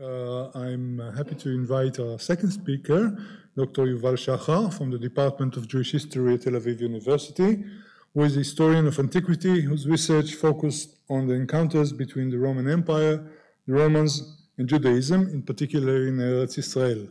I'm happy to invite our second speaker, Dr. Yuval Shahar from the Department of Jewish History at Tel Aviv University, who is a historian of antiquity whose research focused on the encounters between the Roman Empire, the Romans, and Judaism, in particular in Eretz Israel.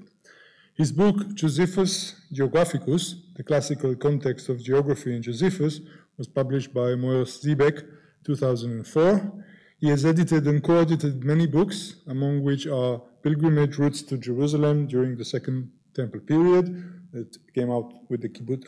His book, Josephus Geographicus, The Classical Context of Geography in Josephus, was published by Moers Ziebeck, 2004. He has edited and co-edited many books, among which are Pilgrimage Routes to Jerusalem during the Second Temple period, that came out with the Kibbutz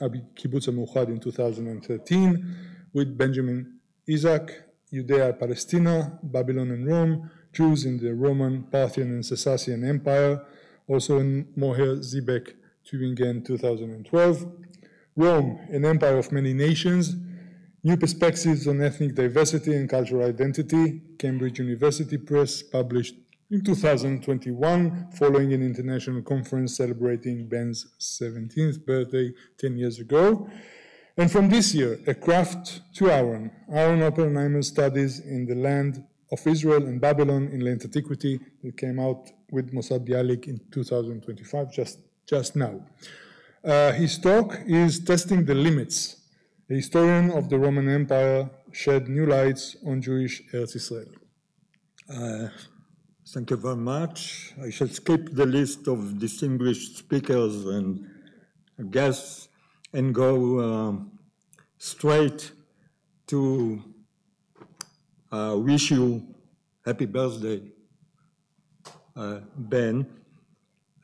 HaMauchad in 2013, with Benjamin Isaac, Judea Palestina, Babylon and Rome, Jews in the Roman, Parthian and Sassanian Empire, also in Moher Ziebeck, Tübingen, 2012. Rome, an empire of many nations, New Perspectives on Ethnic Diversity and Cultural Identity, Cambridge University Press, published in 2021, following an international conference celebrating Ben's 17th birthday 10 years ago. And from this year, A Craft to Aaron Oppenheimer's Studies in the Land of Israel and Babylon in Late Antiquity, that came out with Mossad Bialik in 2025, just now. His talk is Testing the Limits. A historian of the Roman Empire shed new lights on Jewish Eretz Israel. Thank you very much. I shall skip the list of distinguished speakers and guests and go straight to wish you happy birthday, Ben,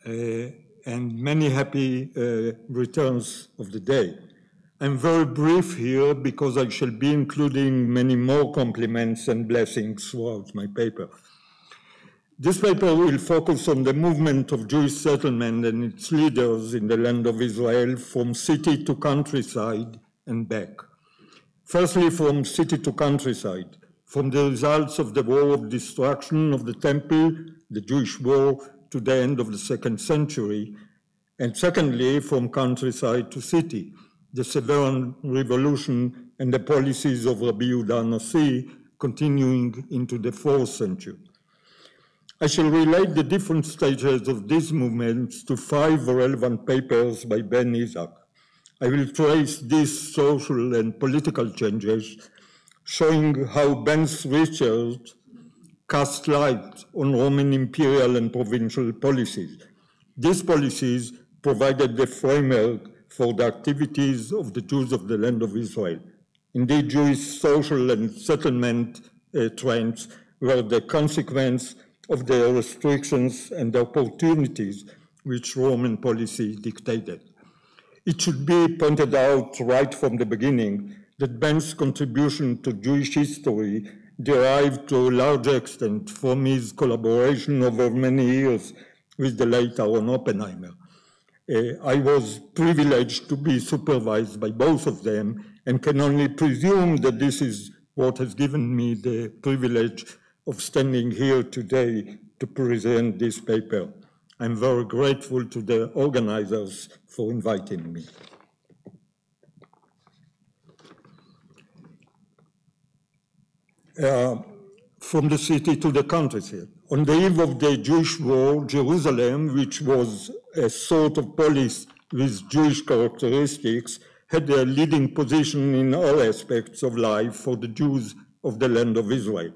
and many happy returns of the day. I'm very brief here because I shall be including many more compliments and blessings throughout my paper. This paper will focus on the movement of Jewish settlement and its leaders in the land of Israel from city to countryside and back. Firstly, from city to countryside, from the results of the war of destruction of the temple, the Jewish war, to the end of the 2nd century, and secondly, from countryside to city, the Severian Revolution and the policies of Rabbi Yehuda Hanassi continuing into the 4th century. I shall relate the different stages of these movements to 5 relevant papers by Ben Isaac. I will trace these social and political changes, showing how Ben's research cast light on Roman imperial and provincial policies. These policies provided the framework for the activities of the Jews of the land of Israel. Indeed, Jewish social and settlement trends were the consequence of the restrictions and the opportunities which Roman policy dictated. It should be pointed out right from the beginning that Ben's contribution to Jewish history derived to a large extent from his collaboration over many years with the late Aaron Oppenheimer. I was privileged to be supervised by both of them and can only presume that this is what has given me the privilege of standing here today to present this paper. I'm very grateful to the organizers for inviting me. From the city to the countryside. On the eve of the Jewish war, Jerusalem, which was a sort of polis with Jewish characteristics, had a leading position in all aspects of life for the Jews of the land of Israel.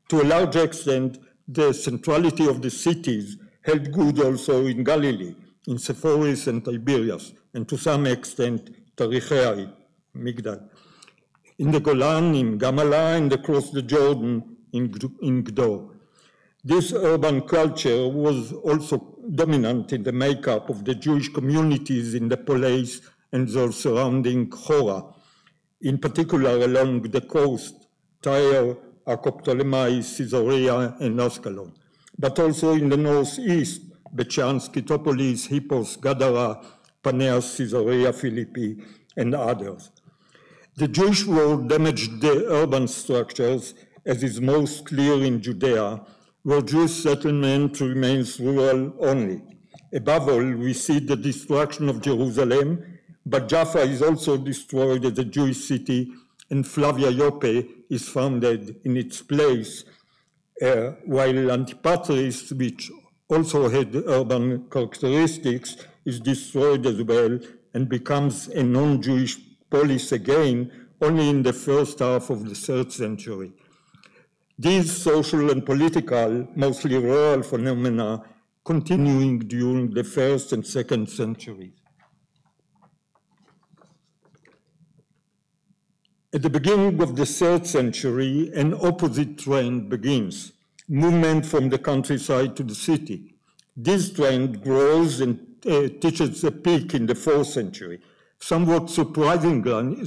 To a large extent, the centrality of the cities held good also in Galilee, in Sepphoris and Tiberias, and to some extent, Tarichei, Migdal. In the Golan, in Gamala, and across the Jordan, in Gdor. This urban culture was also dominant in the makeup of the Jewish communities in the polis and their surrounding Chora, in particular along the coast, Tyre, Akop-Ptolemai, Caesarea, and Ascalon, but also in the northeast, Beit-Shan, Skytopolis, Hippos, Gadara, Paneas, Caesarea Philippi, and others. The Jewish war damaged the urban structures, as is most clear in Judea, where Jewish settlement remains rural only. Above all, we see the destruction of Jerusalem, but Jaffa is also destroyed as a Jewish city, and Flavia Joppe is founded in its place while Antipatris, which also had urban characteristics, is destroyed as well and becomes a non-Jewish polis again only in the first half of the 3rd century. These social and political, mostly rural phenomena continuing during the 1st and 2nd centuries. At the beginning of the 3rd century, an opposite trend begins, movement from the countryside to the city. This trend grows and reaches a peak in the 4th century. Somewhat surprisingly,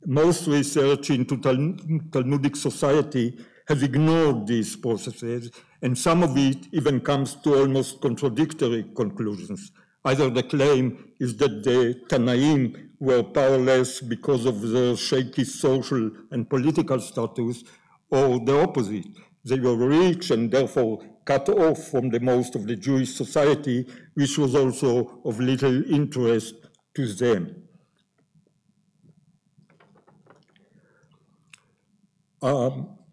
most research into Talmudic society has ignored these processes, and some of it even comes to almost contradictory conclusions. Either the claim is that the Tanaim were powerless because of their shaky social and political status, or the opposite. They were rich and therefore cut off from the most of the Jewish society, which was also of little interest to them.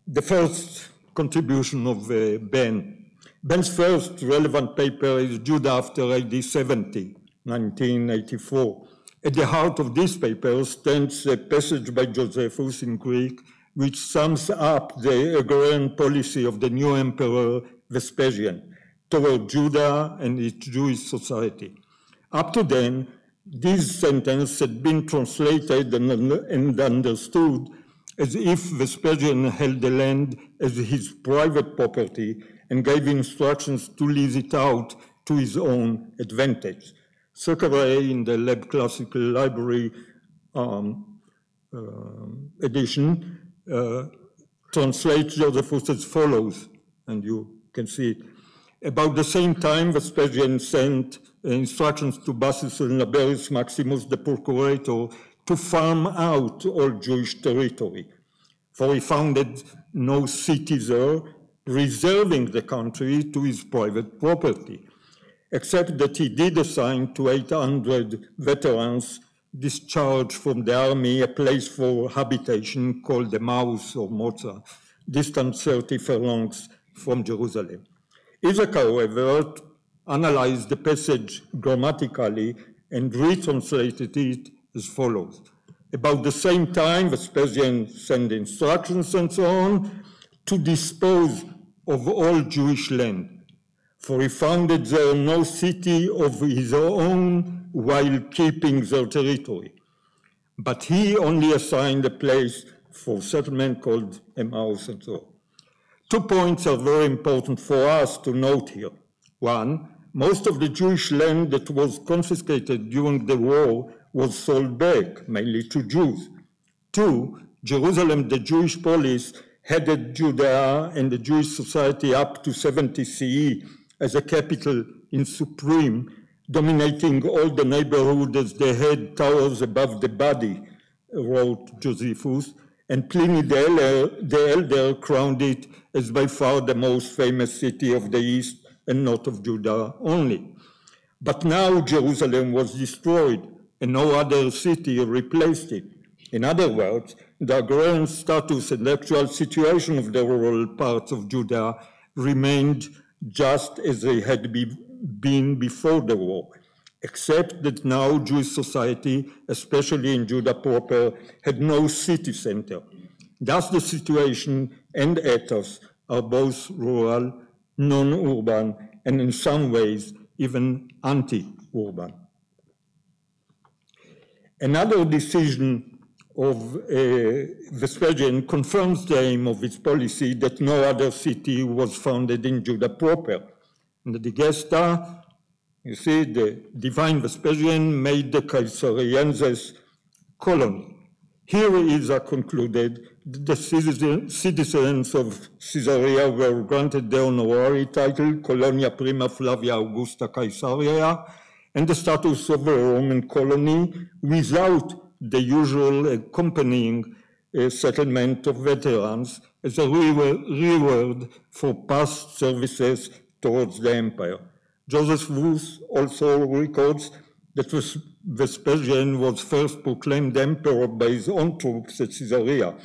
The first contribution of Ben. Ben's first relevant paper is Judah after AD 70, 1984. At the heart of this paper stands a passage by Josephus in Greek, which sums up the agrarian policy of the new emperor Vespasian toward Judah and its Jewish society. Up to then, this sentence had been translated and understood as if Vespasian held the land as his private property and gave instructions to lease it out to his own advantage. Zechariah in the Lab Classical Library edition translates Josephus as follows, and you can see it. About the same time, Vespasian sent instructions to Bassus and Laberius Maximus, the procurator, to farm out all Jewish territory, for he founded no city there, reserving the country to his private property, except that he did assign to 800 veterans discharged from the army a place for habitation called the Maus or Moza, distant 30 furlongs from Jerusalem. Isaac, however, analyzed the passage grammatically and retranslated it as follows. About the same time, Vespasian sent instructions and so on to dispose of all Jewish land, for he founded there no city of his own while keeping their territory. But he only assigned a place for settlement called Emmaus and so on. 2 points are very important for us to note here. One, most of the Jewish land that was confiscated during the war was sold back, mainly to Jews. 2, Jerusalem, the Jewish polis, headed Judah and the Jewish society up to 70 CE as a capital in supreme, dominating all the neighborhood as they had towers above the body, wrote Josephus, and Pliny the Elder crowned it as by far the most famous city of the East and not of Judah only. But now Jerusalem was destroyed and no other city replaced it. In other words, the agrarian status and actual situation of the rural parts of Judah remained just as they had been before the war, except that now Jewish society, especially in Judah proper, had no city center. Thus the situation and ethos are both rural, non-urban, and in some ways even anti-urban. Another decision of Vespasian confirms the aim of his policy that no other city was founded in Judah proper. In the Digesta, you see, the divine Vespasian made the Caesareans colony. Here Isaac concluded that the citizens of Caesarea were granted the honorary title Colonia Prima Flavia Augusta Caesarea and the status of a Roman colony without the usual accompanying settlement of veterans as a reward for past services towards the empire. Josephus also records that Vespasian was first proclaimed emperor by his own troops at Caesarea,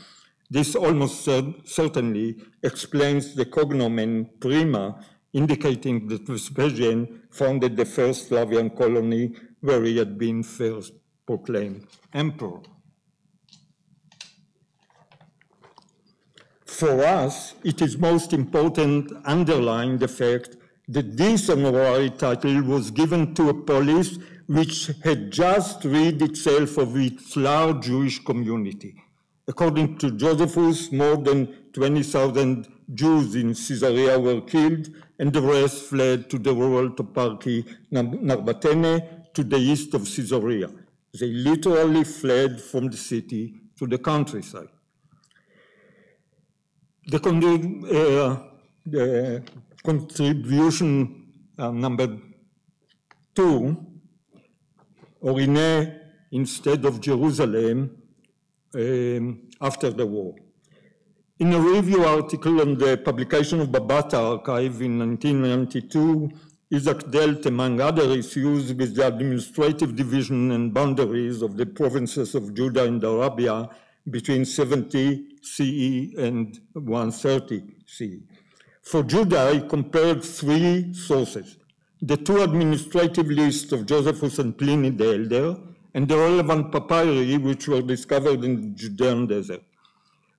This almost certainly explains the cognomen Prima, indicating that Vespasian founded the first Slavian colony where he had been first proclaimed emperor. For us, it is most important to underline the fact that this honorary title was given to a polis which had just rid itself of its large Jewish community. According to Josephus, more than 20,000 Jews in Caesarea were killed, and the rest fled to the rural toparchy Narbatene to the east of Caesarea. They literally fled from the city to the countryside. The contribution number 2, Orine instead of Jerusalem, after the war. In a review article on the publication of Babata Archive in 1992, Isaac dealt, among other issues, with the administrative division and boundaries of the provinces of Judah and Arabia between 70 CE and 130 CE. For Judah, he compared 3 sources: the 2 administrative lists of Josephus and Pliny the Elder, and the relevant papyri which were discovered in the Judean desert.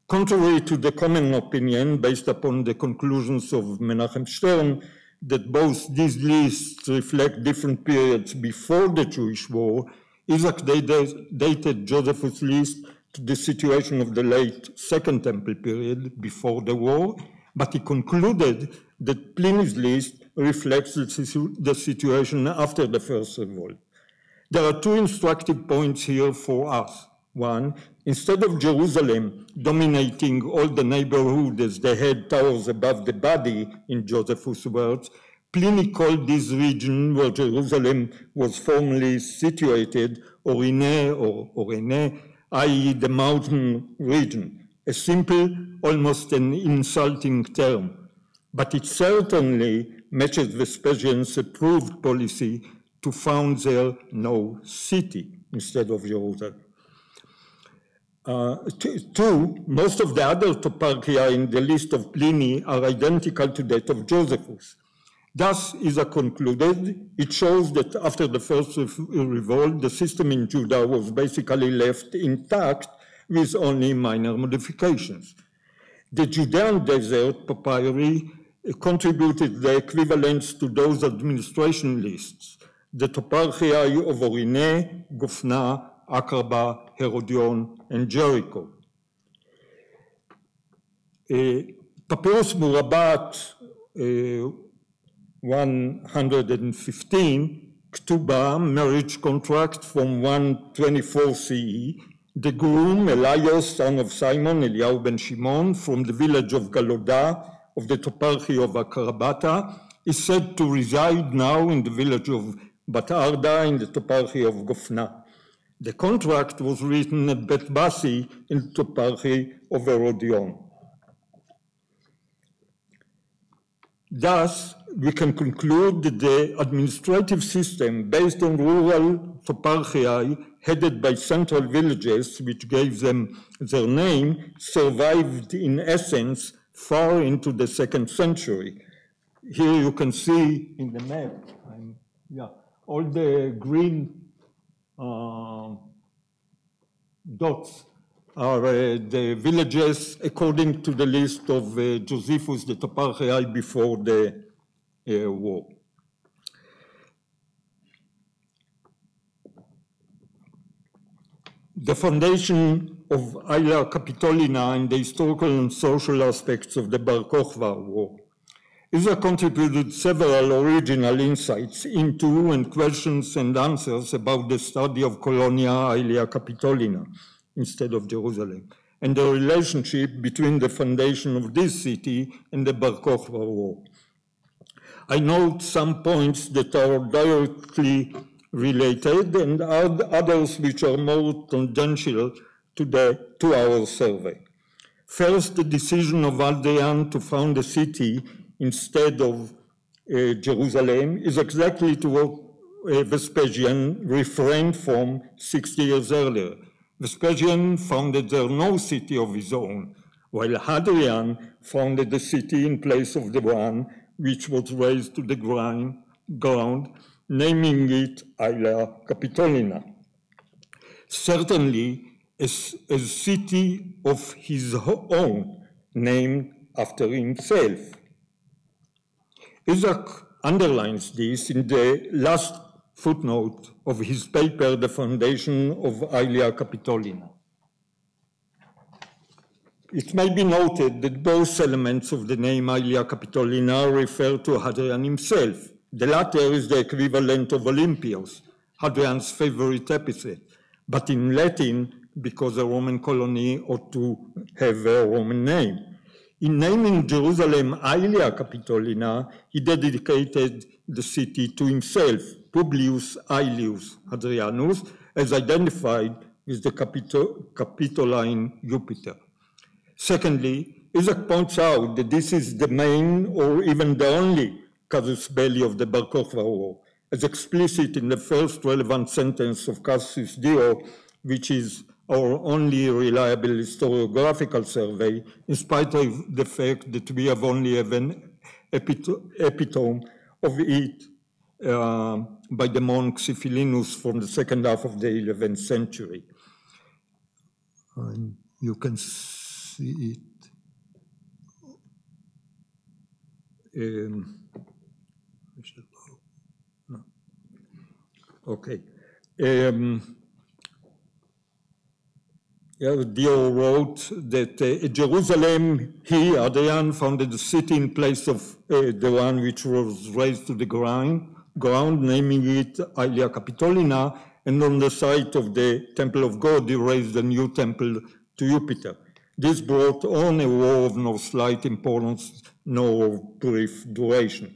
Contrary to the common opinion, based upon the conclusions of Menachem Stern, that both these lists reflect different periods before the Jewish war, Isaac dated Josephus' list to the situation of the late Second Temple period before the war, but he concluded that Pliny's list reflects the situation after the First Revolt. There are 2 instructive points here for us. 1, instead of Jerusalem dominating all the neighborhood as the head towers above the body, in Josephus' words, Pliny called this region where Jerusalem was formerly situated Orine or Orene, i.e. the mountain region, a simple, almost an insulting term, but it certainly matches Vespasian's approved policy to found there no city instead of Jerusalem. 2, most of the other toparchia in the list of Pliny are identical to that of Josephus. Thus, Isaac concluded, it shows that after the First Revolt, the system in Judah was basically left intact with only minor modifications. The Judean desert papyri contributed the equivalents to those administration lists, the toparchia of Orine, Gofna, Akraba, Herodion, and Jericho. Papyrus Murabat 115, Ktuba, marriage contract from 124 CE, the groom, Elias, son of Simon, Eliyahu ben Shimon, from the village of Galoda of the toparchy of Akarabata, is said to reside now in the village of Bat Arda in the toparchy of Gofna. The contract was written at Bet Bassi in the toparchy of Herodion. Thus, we can conclude that the administrative system based on rural toparchiae headed by central villages, which gave them their name, survived in essence far into the 2nd century. Here you can see in the map, all the green dots are the villages according to the list of Josephus, the toparchiae before the war. The foundation of Aila Capitolina and the historical and social aspects of the Bar Kokhba war. Isaac contributed several original insights into and questions and answers about the study of Colonia Aelia Capitolina instead of Jerusalem, and the relationship between the foundation of this city and the Bar Kokhba war. I note some points that are directly related and others which are more tangential to our survey. First, the decision of Hadrian to found a city instead of Jerusalem is exactly to what Vespasian refrained from 60 years earlier. Vespasian founded there no city of his own, while Hadrian founded the city in place of the one which was razed to the ground, naming it Aelia Capitolina. Certainly, a city of his own, named after himself. Isaac underlines this in the last footnote of his paper, The Foundation of Aelia Capitolina. It may be noted that both elements of the name Aelia Capitolina refer to Hadrian himself. The latter is the equivalent of Olympios, Hadrian's favorite epithet, but in Latin, because a Roman colony ought to have a Roman name. In naming Jerusalem Aelia Capitolina, he dedicated the city to himself, Publius Aelius Hadrianus, as identified with the Capitoline Jupiter. Secondly, Isaac points out that this is the main or even the only casus belli of the Bar Kokhba War, as explicit in the first relevant sentence of Cassius Dio, which is our only reliable historiographical survey, in spite of the fact that we have only an epitome of it by the monk Siphilinus from the second half of the 11th century. You can see it. Okay. Dio wrote that Jerusalem, he, Hadrian, founded the city in place of the one which was razed to the ground, naming it Aelia Capitolina, and on the site of the Temple of God, he raised a new temple to Jupiter. This brought on a war of no slight importance, nor of brief duration.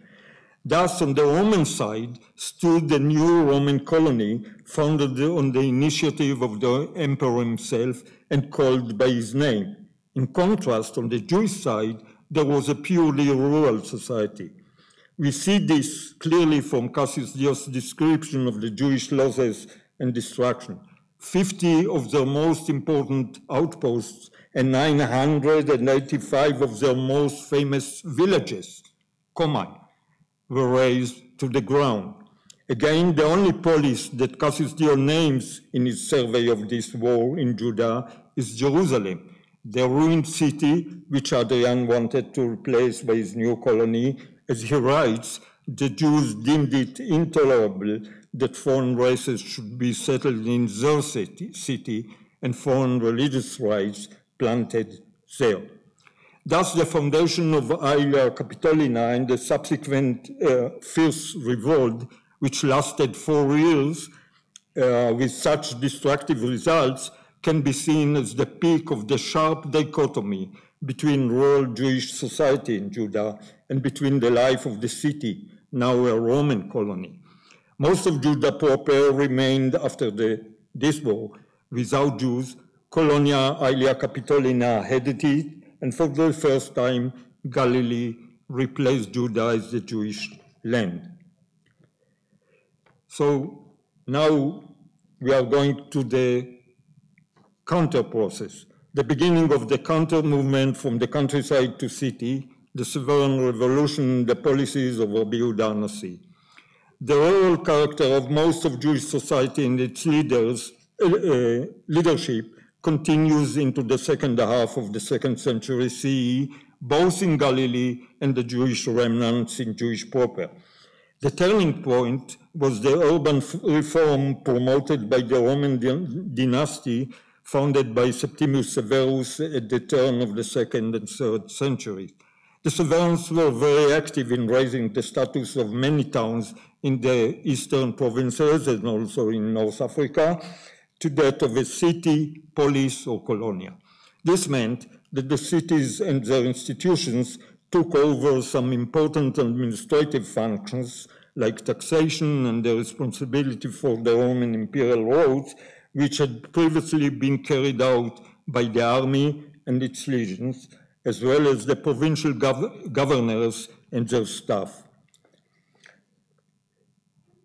Thus, on the Roman side stood the new Roman colony founded on the initiative of the emperor himself and called by his name. In contrast, on the Jewish side, there was a purely rural society. We see this clearly from Cassius Dio's description of the Jewish losses and destruction. 50 of their most important outposts and 985 of their most famous villages, Komai, were razed to the ground. Again, the only polis that Cassius Dio names in his survey of this war in Judah is Jerusalem, the ruined city which Hadrian wanted to replace by his new colony. As he writes, the Jews deemed it intolerable that foreign races should be settled in their city and foreign religious rites planted there. Thus, the foundation of Aelia Capitolina and the subsequent fierce revolt, which lasted 4 years with such destructive results, can be seen as the peak of the sharp dichotomy between rural Jewish society in Judah and between the life of the city, now a Roman colony. Most of Judah proper remained after this war without Jews. Colonia Aelia Capitolina headed it, and for the first time, Galilee replaced Judah as the Jewish land. So now we are going to the counter process, the beginning of the counter movement from the countryside to city, the sovereign revolution, the policies of Rabbi Yehuda Hanassi. The rural character of most of Jewish society and its leadership continues into the second half of the 2nd century CE, both in Galilee and the Jewish remnants in Jewish proper. The turning point was the urban reform promoted by the Roman dynasty founded by Septimius Severus at the turn of the 2nd and 3rd centuries. The Severans were very active in raising the status of many towns in the eastern provinces and also in North Africa to that of a city, polis, or colonia. This meant that the cities and their institutions took over some important administrative functions like taxation and the responsibility for the Roman imperial roads, which had previously been carried out by the army and its legions, as well as the provincial governors and their staff.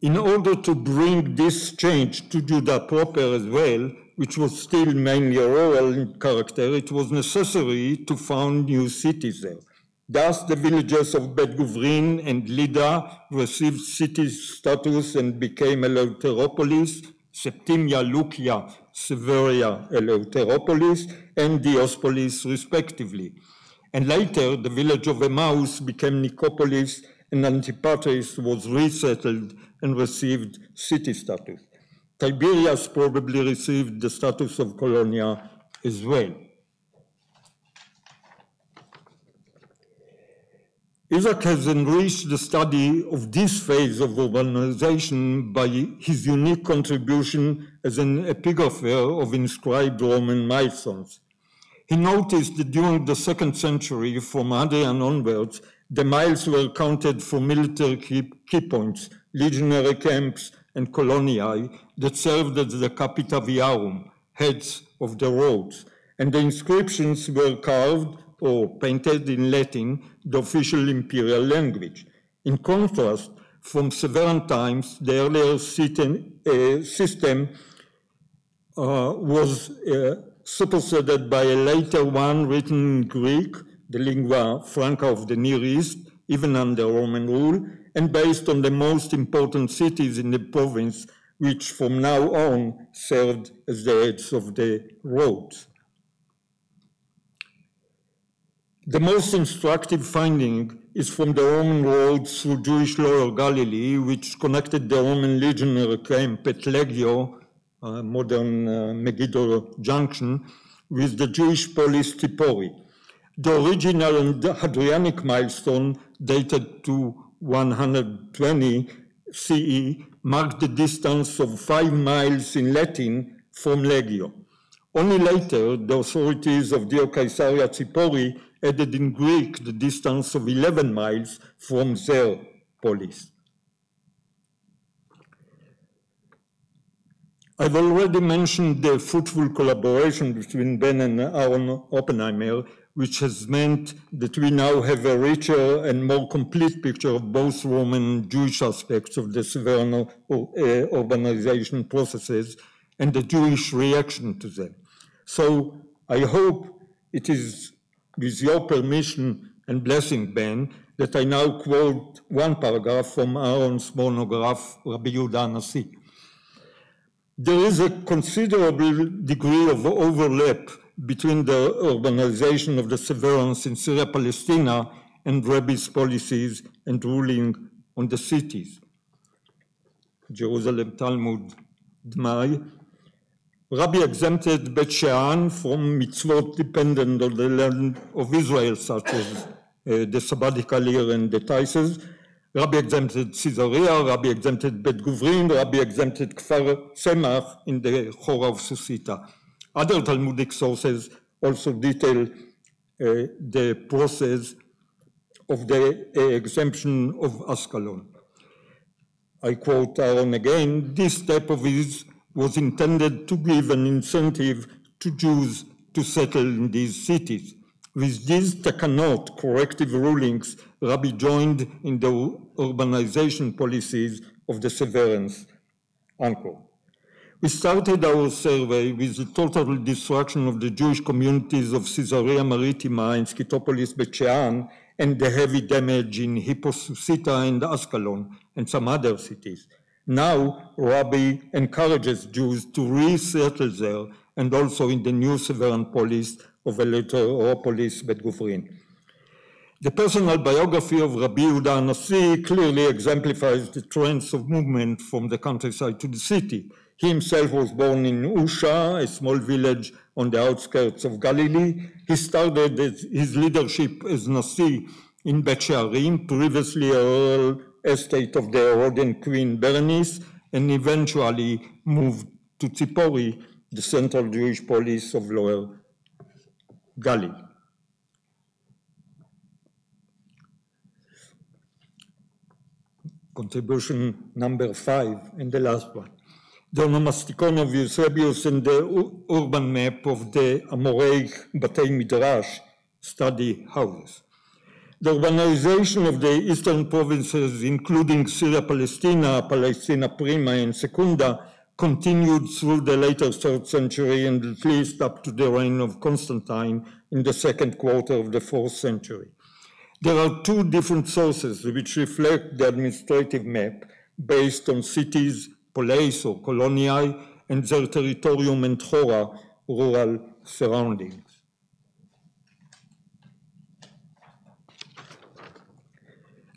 In order to bring this change to Judah proper as well, which was still mainly rural in character, it was necessary to found new cities there. Thus, the villages of Bet Guvrin and Lida received city status and became Eleuteropolis, Septimia, Lukia, Severia, Eleuteropolis, and Diospolis, respectively. And later, the village of Emmaus became Nicopolis, and Antipatris was resettled and received city status. Tiberias probably received the status of Colonia as well. Isaac has enriched the study of this phase of urbanization by his unique contribution as an epigrapher of inscribed Roman milestones. He noticed that during the 2nd century, from Hadrian onwards, the miles were counted for military key points, legionary camps, and coloniae that served as the capita viarum, heads of the roads, and the inscriptions were carved or painted in Latin, the official imperial language. In contrast, from Severan times, the earlier system was superseded by a later one written in Greek, the lingua franca of the Near East, even under Roman rule, and based on the most important cities in the province, which from now on served as the heads of the roads. The most instructive finding is from the Roman roads through Jewish Lower Galilee, which connected the Roman legionary camp at Legio, modern Megiddo Junction, with the Jewish polis Tipori. The original and Hadrianic milestone, dated to 120 CE, marked the distance of 5 miles in Latin from Legio. Only later, the authorities of Caesarea Tipori added in Greek the distance of 11 miles from their polis. I've already mentioned the fruitful collaboration between Ben and Aaron Oppenheimer, which has meant that we now have a richer and more complete picture of both Roman and Jewish aspects of the Severan urbanization processes and the Jewish reaction to them. So I hope it is with your permission and blessing, Ben, that I now quote one paragraph from Aaron's monograph, Rabbi Yehuda Hanassi. There is a considerable degree of overlap between the urbanization of the Severans in Syria, Palestina, and Rabbi's policies and ruling on the cities. Jerusalem Talmud, Dmai. Rabbi exempted Bet Shean from mitzvot dependent on the land of Israel, such as the sabbatical year and the tithes. Rabbi exempted Caesarea, Rabbi exempted Bet Guvrin, Rabbi exempted Kfar Tzemach in the Chora of Susita. Other Talmudic sources also detail the process of the exemption of Ascalon. I quote Aaron again, this step of his was intended to give an incentive to Jews to settle in these cities. With these takanot, corrective rulings, Rabbi joined in the urbanization policies of the Severans, unquote. We started our survey with the total destruction of the Jewish communities of Caesarea Maritima and Skytopolis Bet Shean, and the heavy damage in Hippos Susita and Ascalon and some other cities. Now, Rabbi encourages Jews to resettle there and also in the new Severan polis of Eleuteropolis Bet Guvrin. The personal biography of Rabbi Yehuda Hanassi clearly exemplifies the trends of movement from the countryside to the city. He himself was born in Usha, a small village on the outskirts of Galilee. He started his leadership as Nasi in Bet Shearim, previously a rural estate of the Herodian queen Berenice, and eventually moved to Tzipori, the central Jewish polis of Lower Galilee. Contribution number 5, and the last one. The onomasticon of Eusebius and the urban map of the Amoraic Batei Midrash study houses. The urbanization of the eastern provinces, including Syria, Palestina, Palestina Prima, and Secunda, continued through the later 3rd century and at least up to the reign of Constantine in the 2nd quarter of the 4th century. There are 2 different sources which reflect the administrative map based on cities, poleis or coloniae, and their territorium and chora, rural surroundings.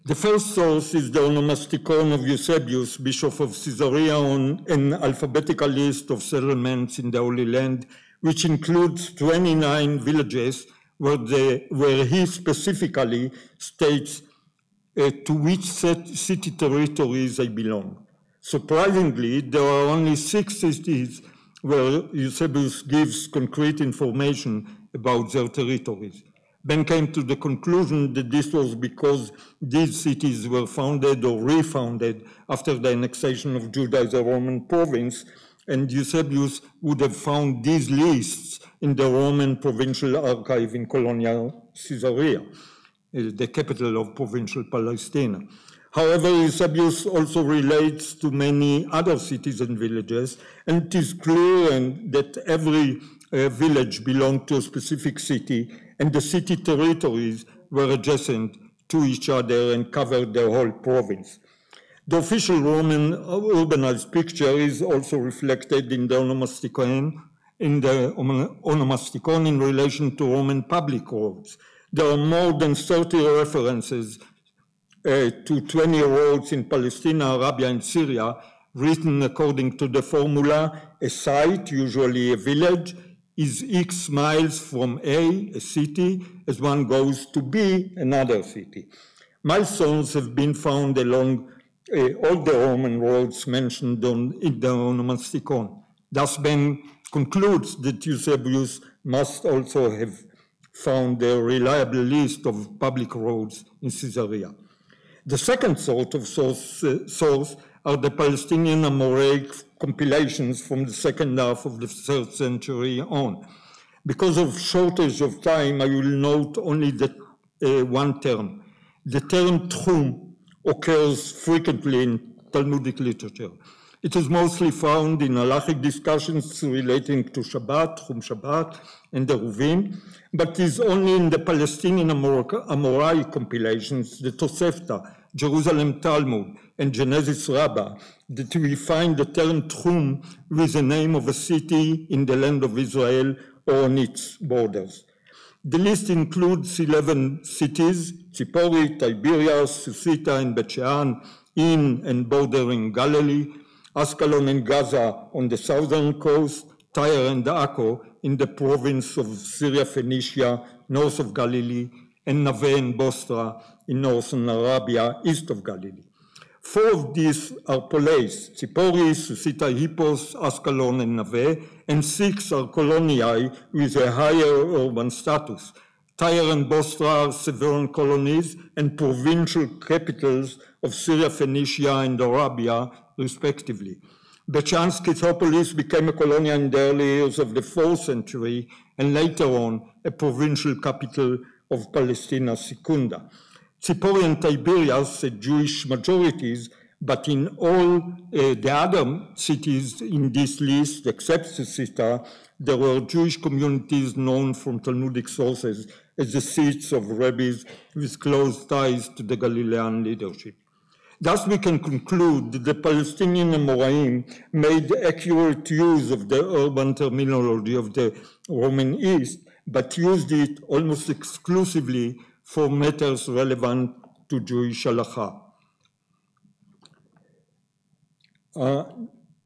The first source is the onomasticon of Eusebius, Bishop of Caesarea, on an alphabetical list of settlements in the Holy Land, which includes 29 villages where he specifically states to which city territories they belong. Surprisingly, there are only 6 cities where Eusebius gives concrete information about their territories. Ben came to the conclusion that this was because these cities were founded or refounded after the annexation of Judah as a Roman province, and Eusebius would have found these lists in the Roman provincial archive in colonial Caesarea, the capital of provincial Palestine. However, Eusebius also relates to many other cities and villages, and it is clear that every village belonged to a specific city, and the city territories were adjacent to each other and covered the whole province. The official Roman urbanized picture is also reflected in the onomasticon in relation to Roman public roads. There are more than 30 references to 20 roads in Palestine, Arabia, and Syria, written according to the formula: a site, usually a village, is X miles from A, a city, as one goes to B, another city. Milestones have been found along all the Roman roads mentioned in the onomasticon. Thus, Ben concludes that Eusebius must also have found a reliable list of public roads in Caesarea. The second sort of source are the Palestinian Amoraic compilations from the 2nd half of the 3rd century on. Because of shortage of time, I will note only one term. The term tchum occurs frequently in Talmudic literature. It is mostly found in halachic discussions relating to Shabbat, Tchum Shabbat, and the Ruvim, but is only in the Palestinian Amoraic compilations, the Tosefta, Jerusalem Talmud, and Genesis Rabbah, that we find the term Tchum with the name of a city in the land of Israel or on its borders. The list includes 11 cities: Tzipori, Tiberias, Susita, and Bet Shean, in and bordering Galilee, Ascalon and Gaza on the southern coast, Tyre and Akko in the province of Syria, Phoenicia, north of Galilee, and Nave and Bostra in northern Arabia, east of Galilee. 4 of these are poleis: Tzipori, Susita, Hippos, Ascalon, and Nave, and 6 are coloniae with a higher urban status. Tyre and Bostra are sovereign colonies and provincial capitals of Syria, Phoenicia, and Arabia, respectively. Bet Shean's Scythopolis became a colonia in the early years of the 4th century, and later on a provincial capital of Palestina Secunda. Tzipori and Tiberias had Jewish majorities, but in all the other cities in this list, except Susita, there were Jewish communities known from Talmudic sources as the seats of rabbis with close ties to the Galilean leadership. Thus, we can conclude that the Palestinian Amoraim made accurate use of the urban terminology of the Roman East, but used it almost exclusively for matters relevant to Jewish halakha.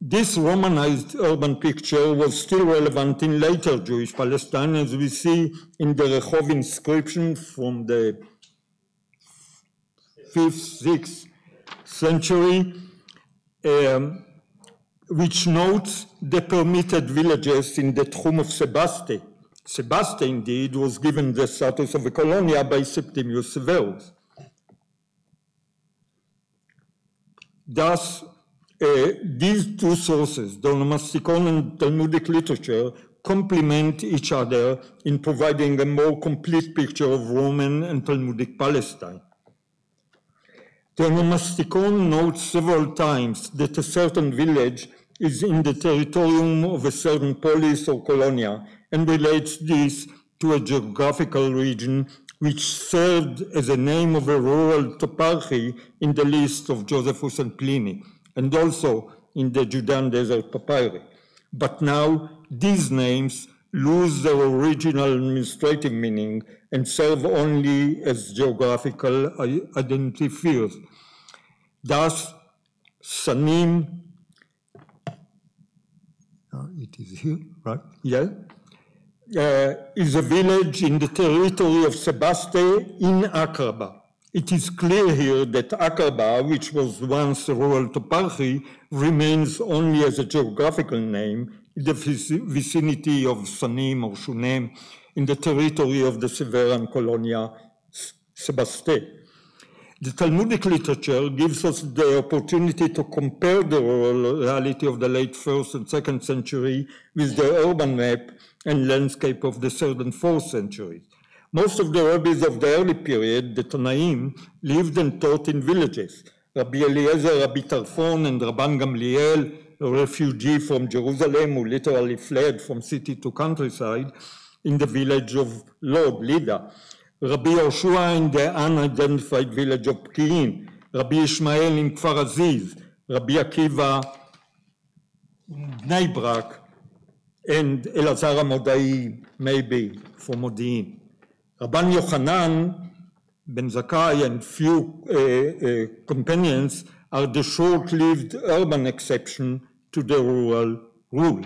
This Romanized urban picture was still relevant in later Jewish Palestine, as we see in the Rehov inscription from the 5th, 6th century, which notes the permitted villages in the Tchum of Sebaste. Sebaste, indeed, was given the status of a colonia by Septimius Severus. Thus, these 2 sources, the onomasticon and Talmudic literature, complement each other in providing a more complete picture of Roman and Talmudic Palestine. The onomasticon notes several times that a certain village is in the territorium of a certain polis or colonia and relates this to a geographical region which served as a name of a rural toparchy in the list of Josephus and Pliny, and also in the Judean Desert Papyri. But now these names lose their original administrative meaning and serve only as geographical identifiers. Thus, Sanim, it is here, right? Yeah. Is a village in the territory of Sebaste in Akraba. It is clear here that Akraba, which was once a rural toparchy, remains only as a geographical name in the vicinity of Sanim or Shunem, in the territory of the Severan colonia Sebaste. The Talmudic literature gives us the opportunity to compare the rural reality of the late 1st and 2nd century with the urban map and landscape of the 3rd and 4th centuries. Most of the rabbis of the early period, the Tanaim, lived and taught in villages. Rabbi Eliezer, Rabbi Tarfon, and Rabban Gamliel, a refugee from Jerusalem who literally fled from city to countryside, in the village of Lod, Lida. Rabbi Yoshua in the unidentified village of Pkiin, Rabbi Ishmael in Kfar Aziz, Rabbi Akiva in Bnei Brak, and Elazar HaModai, maybe, from Modi'in. Rabban Yochanan, Ben Zakkai, and few companions are the short-lived urban exception to the rural rule.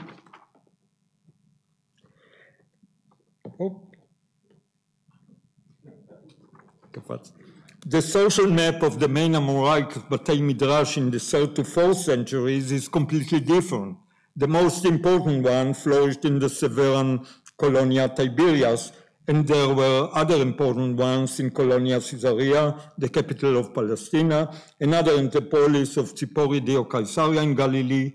The social map of the main Amoraic Batei Midrash in the 3rd to 4th centuries is completely different. The most important one flourished in the Severan colonia Tiberias, and there were other important ones in Colonia Caesarea, the capital of Palestina, another in the polis of Tziporidi or Caesarea in Galilee.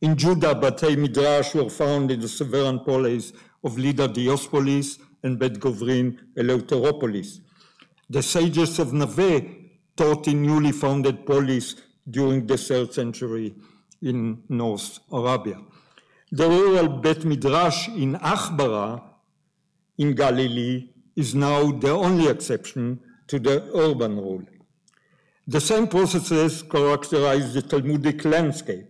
In Judah, Batei Midrash were found in the Severan polis of Lida Diospolis and Bet Govrin Eleuteropolis. The sages of Naveh taught in newly founded polis during the 3rd century in North Arabia. The rural Bet Midrash in Achbara in Galilee is now the only exception to the urban rule. The same processes characterize the Talmudic landscape.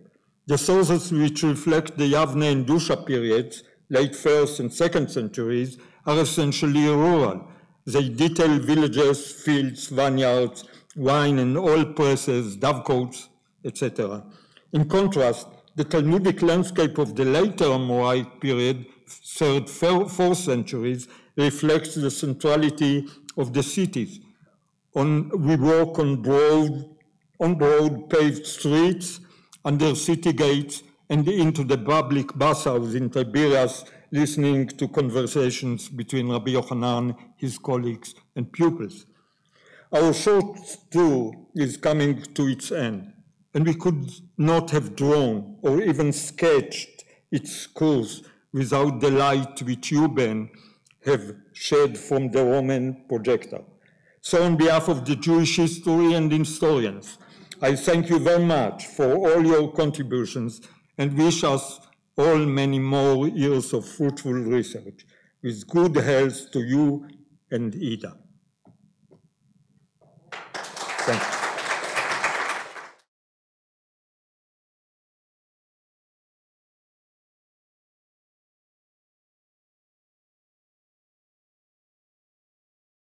The sources which reflect the Yavne and Dusha periods, late 1st and 2nd centuries, are essentially rural. They detail villages, fields, vineyards, wine and oil presses, dovecotes, etc. In contrast, the Talmudic landscape of the later Amoraic period, 3rd, 4th centuries, reflects the centrality of the cities. We walk on broad paved streets, under city gates, and into the public bathhouse in Tiberias, listening to conversations between Rabbi Yochanan, his colleagues, and pupils. Our short tour is coming to its end, and we could not have drawn or even sketched its course without the light which you, Ben, have shed from the Roman projector. So on behalf of the Jewish history and historians, I thank you very much for all your contributions and wish us all many more years of fruitful research. With good health to you and Ida.